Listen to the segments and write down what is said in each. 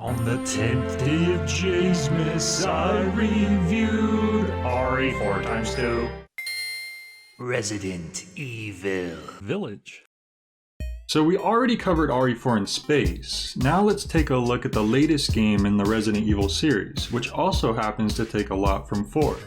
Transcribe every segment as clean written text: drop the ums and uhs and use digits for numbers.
On the 10th day of Jasmus, I reviewed RE4 times 2. Resident Evil Village. So we already covered RE4 in space. Now let's take a look at the latest game in the Resident Evil series, which also happens to take a lot from 4.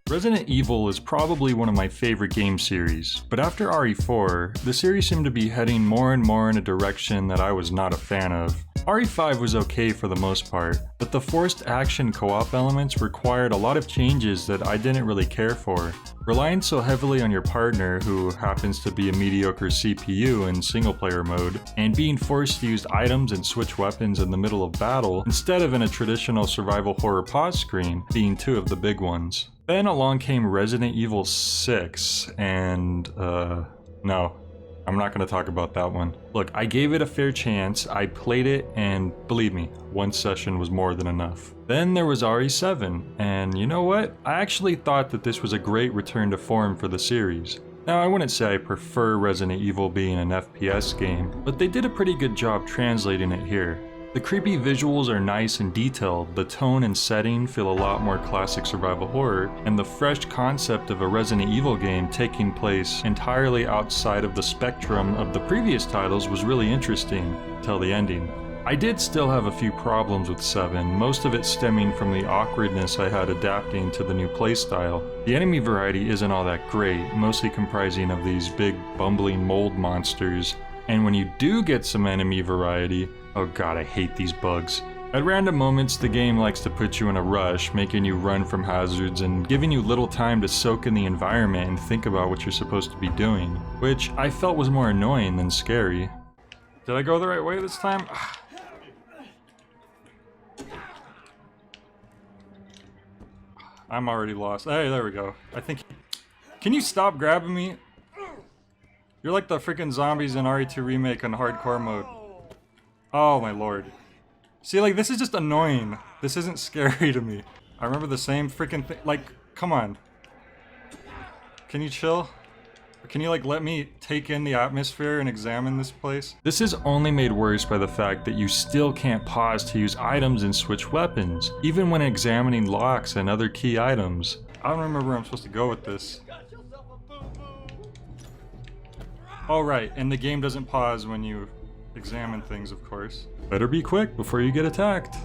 Resident Evil is probably one of my favorite game series, but after RE4, the series seemed to be heading more and more in a direction that I was not a fan of. RE5 was okay for the most part, but the forced action co-op elements required a lot of changes that I didn't really care for. Relying so heavily on your partner, who happens to be a mediocre CPU in single-player mode, and being forced to use items and switch weapons in the middle of battle, instead of in a traditional survival horror pause screen, being two of the big ones. Then along came Resident Evil 6, and no. I'm not going to talk about that one. Look, I gave it a fair chance, I played it, and believe me, one session was more than enough. Then there was RE7, and you know what? I actually thought that this was a great return to form for the series. Now, I wouldn't say I prefer Resident Evil being an FPS game, but they did a pretty good job translating it here. The creepy visuals are nice and detailed, the tone and setting feel a lot more classic survival horror, and the fresh concept of a Resident Evil game taking place entirely outside of the spectrum of the previous titles was really interesting, till the ending. I did still have a few problems with 7, most of it stemming from the awkwardness I had adapting to the new playstyle. The enemy variety isn't all that great, mostly comprising of these big bumbling mold monsters, and when you do get some enemy variety, oh god, I hate these bugs. At random moments, the game likes to put you in a rush, making you run from hazards and giving you little time to soak in the environment and think about what you're supposed to be doing, which I felt was more annoying than scary. Did I go the right way this time? I'm already lost. Hey, there we go. I think... Can you stop grabbing me? You're like the freaking zombies in RE2 Remake on hardcore mode. Oh my lord. See, like, this is just annoying. This isn't scary to me. I remember the same freaking thing. Like, come on. Can you chill? Can you, like, let me take in the atmosphere and examine this place? This is only made worse by the fact that you still can't pause to use items and switch weapons, even when examining locks and other key items. I don't remember where I'm supposed to go with this. Oh right, and the game doesn't pause when you examine things, of course. Better be quick before you get attacked.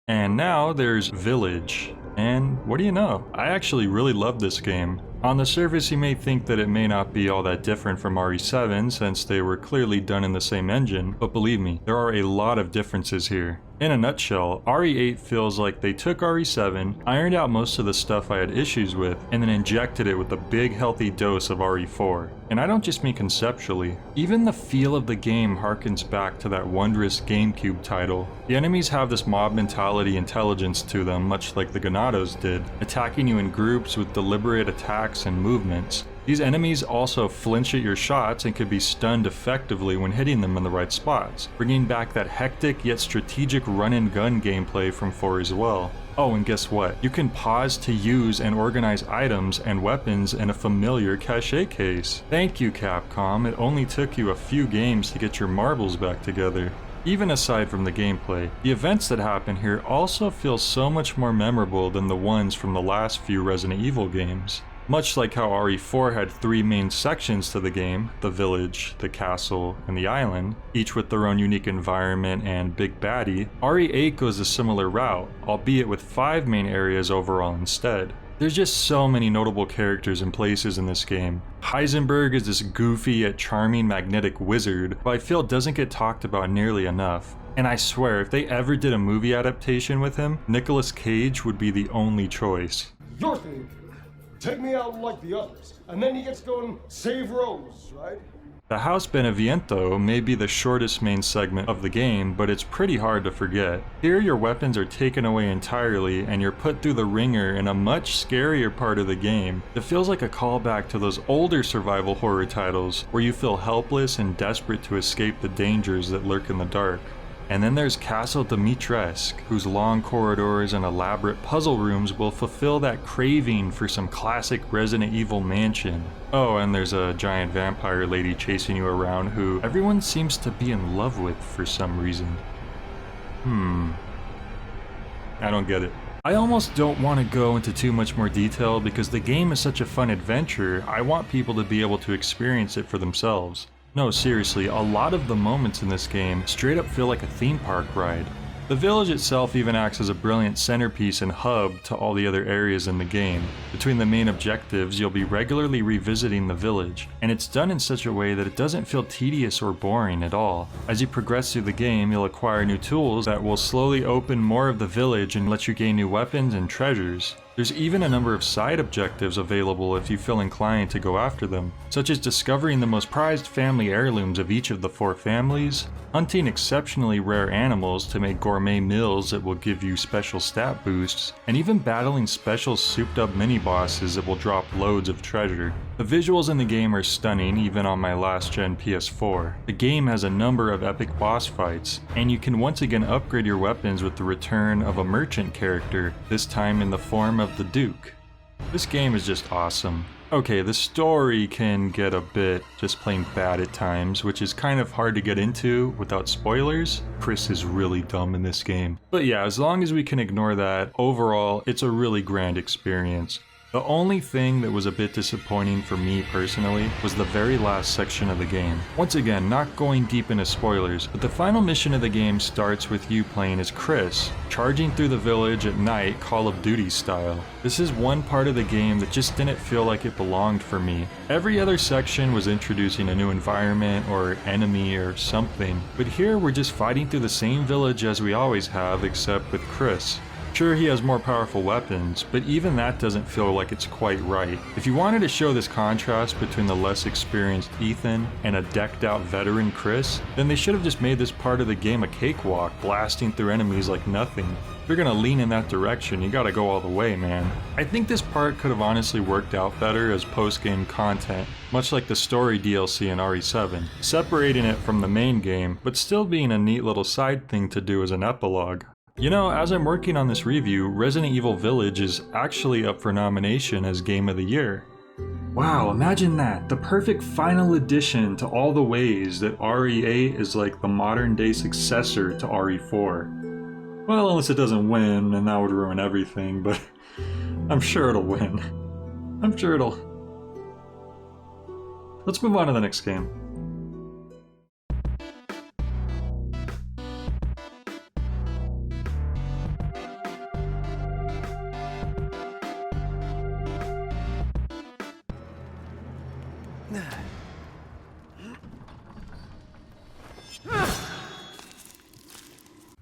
And now there's Village. And what do you know? I actually really love this game. On the surface you may think that it may not be all that different from RE7 since they were clearly done in the same engine, but believe me, there are a lot of differences here. In a nutshell, RE8 feels like they took RE7, ironed out most of the stuff I had issues with, and then injected it with a big healthy dose of RE4. And I don't just mean conceptually. Even the feel of the game harkens back to that wondrous GameCube title. The enemies have this mob mentality intelligence to them, much like the Ganados did, attacking you in groups with deliberate attacks and movements. These enemies also flinch at your shots and can be stunned effectively when hitting them in the right spots, bringing back that hectic yet strategic run-and-gun gameplay from 4 as well. Oh, and guess what? You can pause to use and organize items and weapons in a familiar cache case. Thank you, Capcom, it only took you a few games to get your marbles back together. Even aside from the gameplay, the events that happen here also feel so much more memorable than the ones from the last few Resident Evil games. Much like how RE4 had 3 main sections to the game, the village, the castle, and the island, each with their own unique environment and big baddie, RE8 goes a similar route, albeit with 5 main areas overall instead. There's just so many notable characters and places in this game. Heisenberg is this goofy yet charming magnetic wizard, who I feel doesn't get talked about nearly enough. And I swear, if they ever did a movie adaptation with him, Nicolas Cage would be the only choice. Your thing. Take me out like the others, and then he gets to go and save Rose, right? The House Beneviento may be the shortest main segment of the game, but it's pretty hard to forget. Here your weapons are taken away entirely, and you're put through the ringer in a much scarier part of the game. It feels like a callback to those older survival horror titles, where you feel helpless and desperate to escape the dangers that lurk in the dark. And then there's Castle Dimitrescu, whose long corridors and elaborate puzzle rooms will fulfill that craving for some classic Resident Evil mansion. Oh, and there's a giant vampire lady chasing you around who everyone seems to be in love with for some reason. I don't get it. I almost don't want to go into too much more detail because the game is such a fun adventure. I want people to be able to experience it for themselves. No, seriously, a lot of the moments in this game straight up feel like a theme park ride. The village itself even acts as a brilliant centerpiece and hub to all the other areas in the game. Between the main objectives, you'll be regularly revisiting the village, and it's done in such a way that it doesn't feel tedious or boring at all. As you progress through the game, you'll acquire new tools that will slowly open more of the village and let you gain new weapons and treasures. There's even a number of side objectives available if you feel inclined to go after them, such as discovering the most prized family heirlooms of each of the 4 families, hunting exceptionally rare animals to make gourmet meals that will give you special stat boosts, and even battling special souped up mini-bosses that will drop loads of treasure. The visuals in the game are stunning even on my last gen PS4. The game has a number of epic boss fights, and you can once again upgrade your weapons with the return of a merchant character, this time in the form of the Duke. This game is just awesome. Okay, the story can get a bit just plain bad at times, which is kind of hard to get into without spoilers. Chris is really dumb in this game. But yeah, as long as we can ignore that, overall, it's a really grand experience. The only thing that was a bit disappointing for me personally was the very last section of the game. Once again, not going deep into spoilers, but the final mission of the game starts with you playing as Chris, charging through the village at night Call of Duty style. This is one part of the game that just didn't feel like it belonged for me. Every other section was introducing a new environment or enemy or something, but here we're just fighting through the same village as we always have except with Chris. Sure, he has more powerful weapons, but even that doesn't feel like it's quite right. If you wanted to show this contrast between the less experienced Ethan and a decked out veteran Chris, then they should have just made this part of the game a cakewalk, blasting through enemies like nothing. If you're gonna lean in that direction, you gotta go all the way, man. I think this part could have honestly worked out better as post-game content, much like the story DLC in RE7, separating it from the main game, but still being a neat little side thing to do as an epilogue. You know, as I'm working on this review, Resident Evil Village is actually up for nomination as Game of the Year. Wow, imagine that! The perfect final addition to all the ways that RE8 is like the modern day successor to RE4. Well, unless it doesn't win, and that would ruin everything, but I'm sure it'll win. I'm sure it'll... Let's move on to the next game.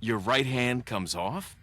Your right hand comes off?